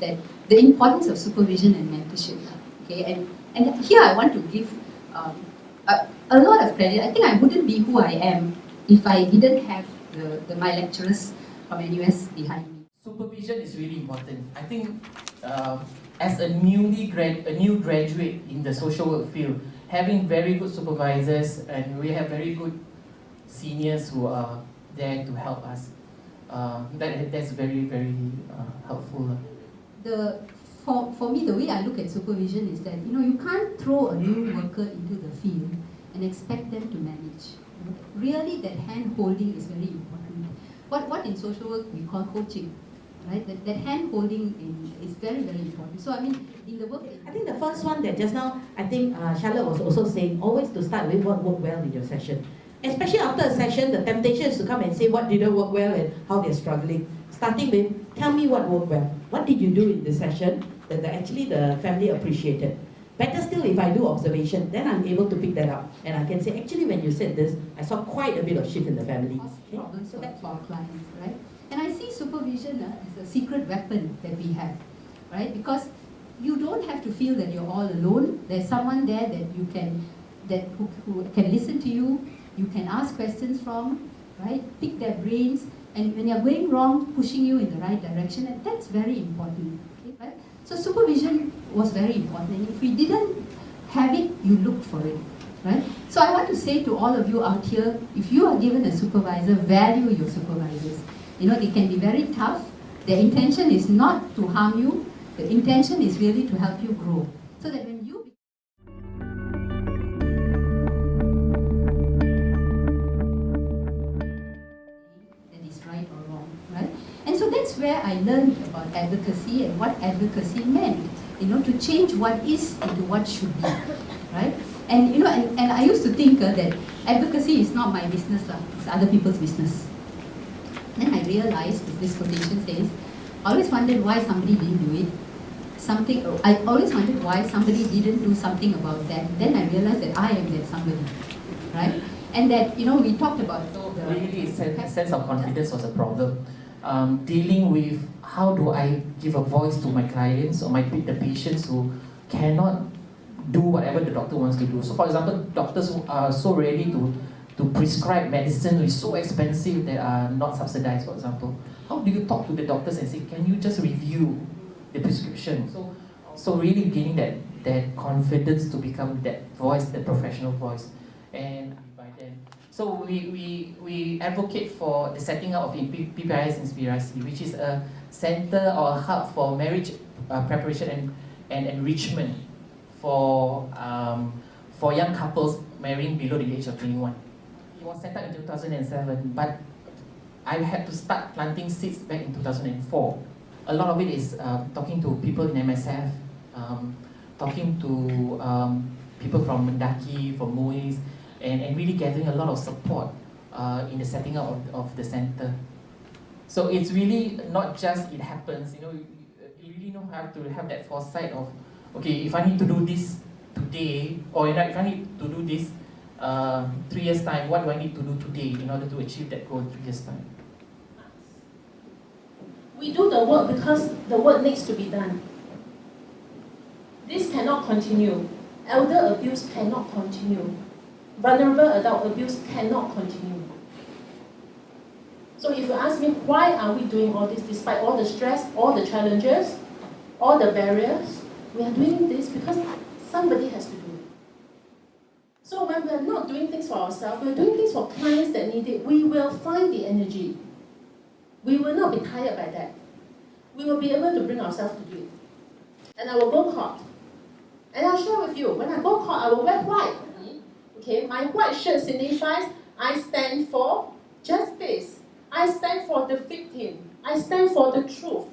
that the importance of supervision and mentorship. Okay, and here I want to give a lot of credit. I think I wouldn't be who I am if I didn't have my lecturers from NUS behind me. Supervision is really important. I think as a new graduate in the social work field, having very good supervisors, and we have very good seniors who are there to help us. That's very helpful. For me, the way I look at supervision is that you can't throw a new worker into the field and expect them to manage. Really, that hand holding is very important. What in social work we call coaching, right? That hand holding is very important. So I mean, in the work, I think the first one that just now, I think Charlotte was also saying, always to start with what worked well in your session. Especially after a session, the temptation is to come and say what didn't work well and how they're struggling. Starting with, tell me what worked well. What did you do in this session that actually the family appreciated? Better still, if I do observation, then I'm able to pick that up. And I can say, actually when you said this, I saw quite a bit of shift in the family. Problems for our clients, right? And I see supervision as a secret weapon that we have, right? Because you don't have to feel that you're all alone. There's someone there that who can listen to you. You can ask questions from, right? Pick their brains, and when you're going wrong, pushing you in the right direction, and that's very important. Okay, right? So supervision was very important, and if we didn't have it, you looked for it, right? So I want to say to all of you out here, if you are given a supervisor, value your supervisors. They can be very tough. Their intention is not to harm you. The intention is really to help you grow, so that when you right or wrong, right? And so that's where I learned about advocacy and what advocacy meant, to change what is into what should be, right? And and I used to think that advocacy is not my business, it's other people's business. Then I realized, as this quotation says, I always wondered why somebody didn't do it. I always wondered why somebody didn't do something about that. Then I realized that I am that somebody, right? And that, we talked about... So really, sense of confidence was a problem. Dealing with how do I give a voice to my clients or the patients who cannot do whatever the doctor wants to do. So for example, doctors are so ready to prescribe medicine which is so expensive that are not subsidized, for example. How do you talk to the doctors and say, can you just review the prescription? So really gaining that confidence to become that voice, that professional voice. And so we advocate for the setting up of PPIS Inspirasi, which is a center or a hub for marriage preparation and enrichment for young couples marrying below the age of 21. It was set up in 2007, but I had to start planting seeds back in 2004. A lot of it is talking to people in MSF, talking to people from Mendaki, from MUIS, and really gathering a lot of support in the setting up of the center. So it's really not just it happens, you really have to have that foresight of, okay, if I need to do this today, or if I need to do this 3 years time, what do I need to do today in order to achieve that goal in 3 years time? We do the work because the work needs to be done. This cannot continue. Elder abuse cannot continue. Vulnerable adult abuse cannot continue. So if you ask me, why are we doing all this despite all the stress, all the challenges, all the barriers? We are doing this because somebody has to do it. So when we are not doing things for ourselves, we are doing things for clients that need it, we will find the energy. We will not be tired by that. We will be able to bring ourselves to do it. And I will go court. And I'll share with you, when I go court, I will wear white. Okay, my white shirt signifies I stand for justice. I stand for the victim. I stand for the truth.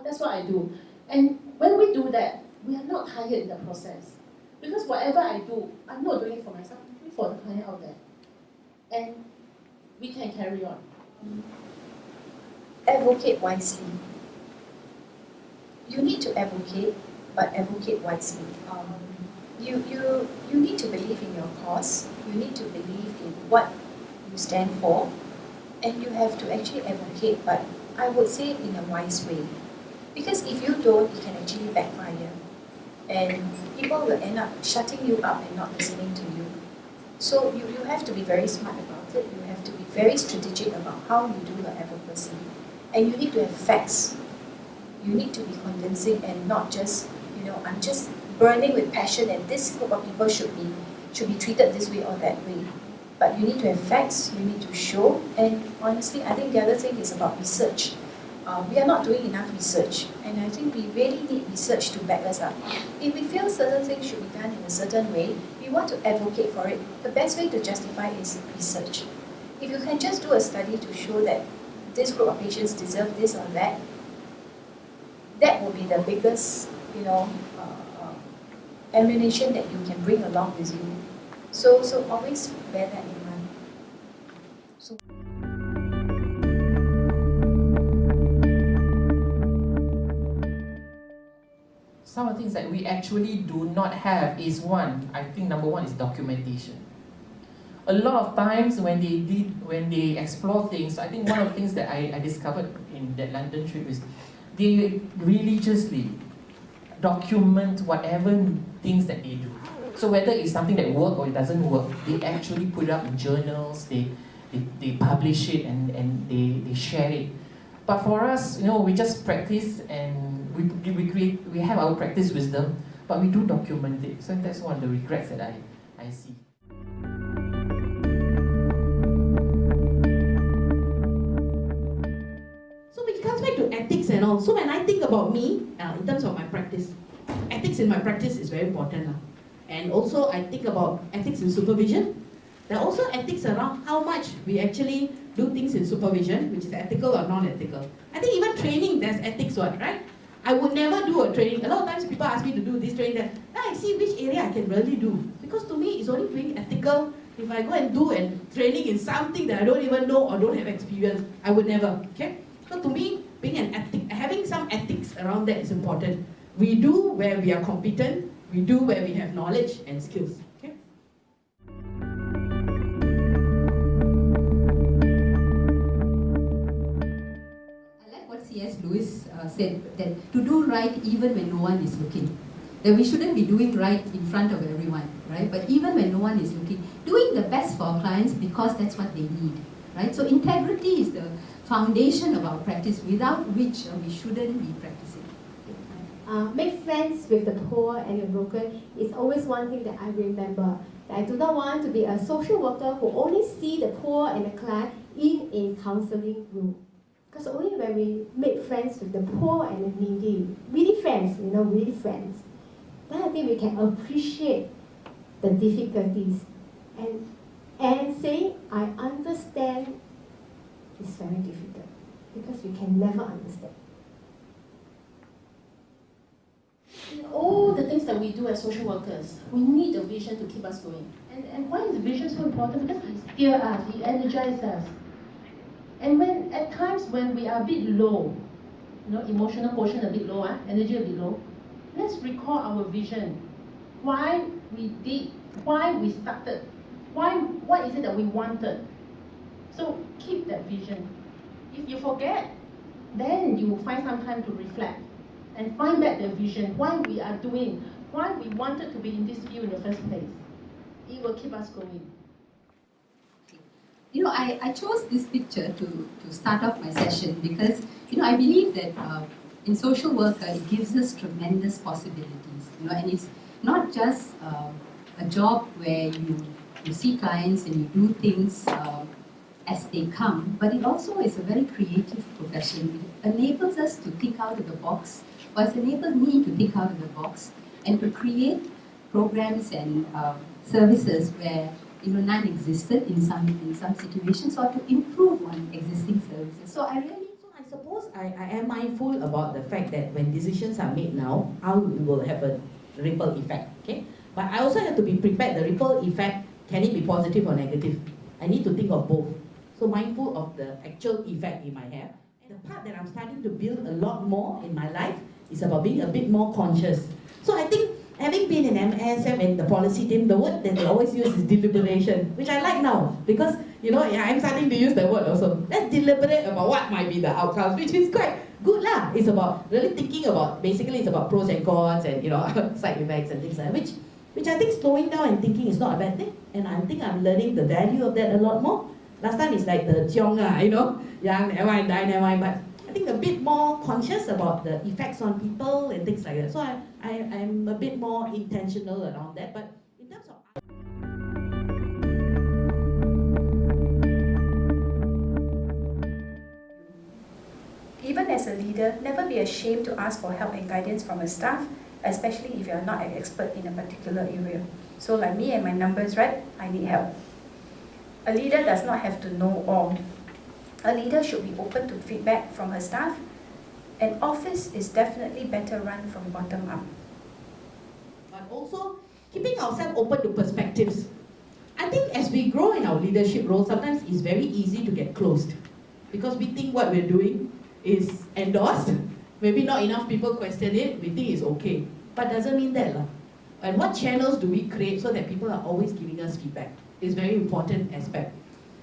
That's what I do. And when we do that, we are not tired in the process. Because whatever I do, I'm not doing it for myself, I'm doing it for the client out there. And we can carry on. Advocate wisely. You need to advocate, but advocate wisely. You need to believe in your cause. You need to believe in what you stand for, and you have to actually advocate, but I would say in a wise way. Because if you don't, it can actually backfire. And people will end up shutting you up and not listening to you. So you have to be very smart about it. You have to be very strategic about how you do your advocacy. And you need to have facts. You need to be convincing and not just, I'm just burning with passion and this group of people should be treated this way or that way. But you need to have facts, you need to show, and honestly, I think the other thing is about research. We are not doing enough research, and I think we really need research to back us up. If we feel certain things should be done in a certain way, we want to advocate for it. The best way to justify is research. If you can just do a study to show that this group of patients deserve this or that, that will be the biggest, ammunition that you can bring along with you. So always bear that in mind. So. Some of the things that we actually do not have is I think number one is documentation. A lot of times when they explore things, I think one of the things that I discovered in that London trip is they religiously document whatever things that they do. So whether it's something that works or it doesn't work, they actually put it up in journals, they publish it and they share it. But for us, we just practice and we have our practice wisdom, but we do document it. So that's one of the regrets that I see. So which comes back to ethics and all. So when I think about me, in terms of my practice, ethics in my practice is very important. And also I think about ethics in supervision. There are also ethics around how much we actually do things in supervision, which is ethical or non-ethical. I think even training, there's ethics, right? I would never do a training. A lot of times people ask me to do this training, then I see which area I can really do. Because to me, it's only being ethical. If I go and do a training in something that I don't even know or don't have experience, I would never, okay? So to me, being having some ethics around that is important. We do where we are competent, we do where we have knowledge and skills. Okay? I like what C.S. Lewis said, that to do right even when no one is looking. That we shouldn't be doing right in front of everyone, right? But even when no one is looking, doing the best for our clients because that's what they need, right? So integrity is the foundation of our practice, without which we shouldn't be practicing. Make friends with the poor and the broken is always one thing that I remember. I do not want to be a social worker who only see the poor and the client in a counseling room. Because only when we make friends with the poor and the needy, really friends, really friends, then I think we can appreciate the difficulties and say, I understand is very difficult, because we can never understand. In all the things that we do as social workers, we need a vision to keep us going. And why is the vision so important? Because it steers us, it energizes us. And at times when we are a bit low, emotional quotient a bit low, energy a bit low, let's recall our vision. Why we did, why we started, what is it that we wanted? So keep that vision. If you forget, then you will find some time to reflect and find back the vision, why we are doing, why we wanted to be in this field in the first place. It will keep us going. I chose this picture to start off my session because, I believe that in social work, it gives us tremendous possibilities, and it's not just a job where you see clients and you do things as they come, but it also is a very creative profession. It enables us to think out of the box, or it's enabled me to think out of the box and to create programs and services where none existed in some situations, or to improve on existing services. So I suppose I am mindful about the fact that when decisions are made now, how it will have a ripple effect. Okay, but I also have to be prepared. The ripple effect, can it be positive or negative? I need to think of both. So mindful of the actual effect it might have. And the part that I'm starting to build a lot more in my life is about being a bit more conscious. So I think having been in MSF and the policy team, the word that they always use is deliberation, which I like now because I'm starting to use the word also. Let's deliberate about what might be the outcomes, which is quite good lah. It's about really thinking about, basically it's about pros and cons and side effects and things like that, which I think slowing down and thinking is not a bad thing. And I think I'm learning the value of that a lot more. Last time it's like the jiong young, never mind, die, never mind. But I think a bit more conscious about the effects on people and things like that. So I'm a bit more intentional around that. But in terms of even as a leader, never be ashamed to ask for help and guidance from a staff, especially if you are not an expert in a particular area. So like me and my numbers, right? I need help. A leader does not have to know all. A leader should be open to feedback from her staff. An office is definitely better run from bottom up. But also keeping ourselves open to perspectives. I think as we grow in our leadership role, sometimes it's very easy to get closed because we think what we're doing is endorsed. Maybe not enough people question it, we think it's okay. But doesn't mean that. And what channels do we create so that people are always giving us feedback? Is very important aspect.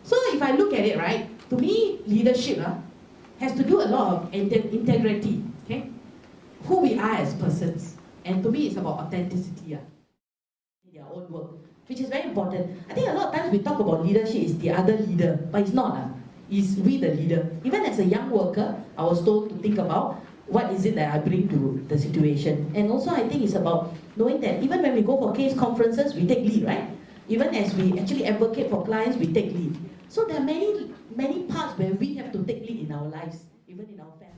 So if I look at it, right, to me, leadership has to do a lot of integrity, okay? Who we are as persons. And to me, it's about authenticity in their own work, which is very important. I think a lot of times we talk about leadership is the other leader, but it's not. It's we the leader. Even as a young worker, I was told to think about what is it that I bring to the situation. And also I think it's about knowing that even when we go for case conferences, we take lead, right? Even as we actually advocate for clients, we take lead. So there are many parts where we have to take lead in our lives, even in our family.